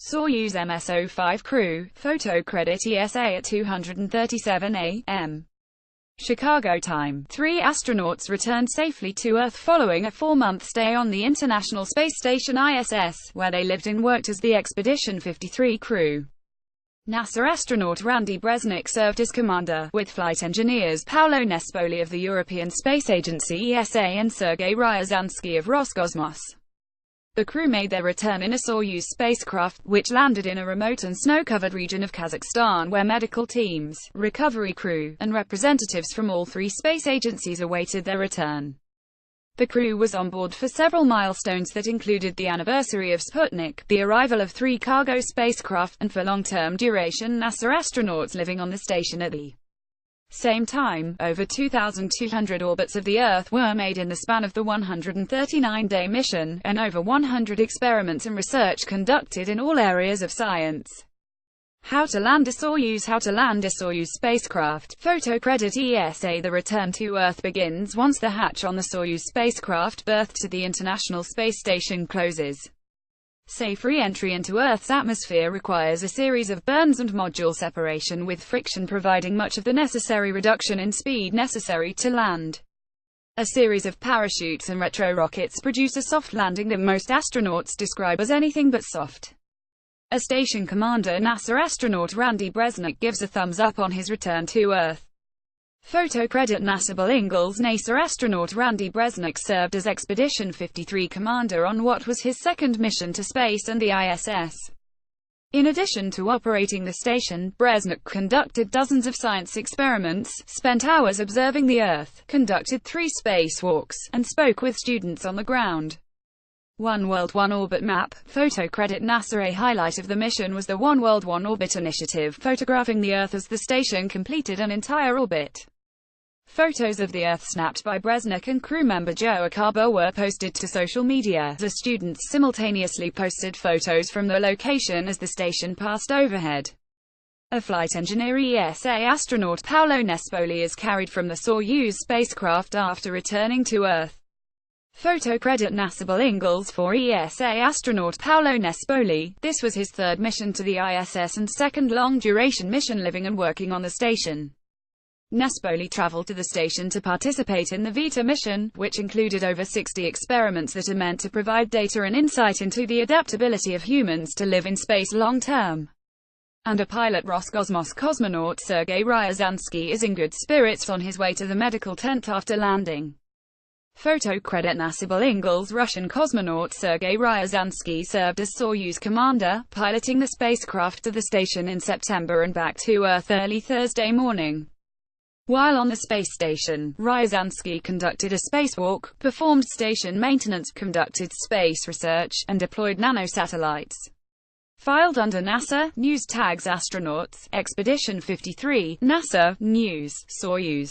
Soyuz MS-05 crew, photo credit ESA at 2:37 a.m. Chicago time. 3 astronauts returned safely to Earth following a 4-month stay on the International Space Station ISS, where they lived and worked as the Expedition 53 crew. NASA astronaut Randy Bresnik served as commander, with flight engineers Paolo Nespoli of the European Space Agency ESA and Sergei Ryazanskiy of Roscosmos. The crew made their return in a Soyuz spacecraft, which landed in a remote and snow-covered region of Kazakhstan where medical teams, recovery crew, and representatives from all 3 space agencies awaited their return. The crew was on board for several milestones that included the anniversary of Sputnik, the arrival of 3 cargo spacecraft, and for long-term duration NASA astronauts living on the station at the same time. Over 2,200 orbits of the Earth were made in the span of the 139-day mission, and over 100 experiments and research conducted in all areas of science. How to land a Soyuz spacecraft. Photo credit ESA. The return to Earth begins once the hatch on the Soyuz spacecraft berthed to the International Space Station closes. Safe re-entry into Earth's atmosphere requires a series of burns and module separation, with friction providing much of the necessary reduction in speed necessary to land. A series of parachutes and retro-rockets produce a soft landing that most astronauts describe as anything but soft. A station commander, NASA astronaut Randy Bresnik, gives a thumbs up on his return to Earth. Photo credit NASA. Bill Ingalls. NASA astronaut Randy Bresnik served as Expedition 53 commander on what was his second mission to space and the ISS. In addition to operating the station, Bresnik conducted dozens of science experiments, spent hours observing the Earth, conducted 3 spacewalks, and spoke with students on the ground. One World One Orbit map. Photo credit NASA. A highlight of the mission was the One World One Orbit initiative, photographing the Earth as the station completed an entire orbit. Photos of the Earth snapped by Bresnik and crew member Joe Acaba were posted to social media. The students simultaneously posted photos from the location as the station passed overhead. A flight engineer, ESA astronaut Paolo Nespoli, is carried from the Soyuz spacecraft after returning to Earth. Photo credit NASA. Bill Ingalls. For ESA astronaut Paolo Nespoli, this was his 3rd mission to the ISS and 2nd long-duration mission living and working on the station. Nespoli traveled to the station to participate in the VITA mission, which included over 60 experiments that are meant to provide data and insight into the adaptability of humans to live in space long-term. And a pilot, Roscosmos cosmonaut Sergei Ryazanskiy, is in good spirits on his way to the medical tent after landing. Photo credit NASA. Bill Ingalls. Russian cosmonaut Sergei Ryazanskiy served as Soyuz commander, piloting the spacecraft to the station in September and back to Earth early Thursday morning. While on the space station, Ryazanskiy conducted a spacewalk, performed station maintenance, conducted space research, and deployed nanosatellites. Filed under NASA News tags astronauts, Expedition 53, NASA News, Soyuz.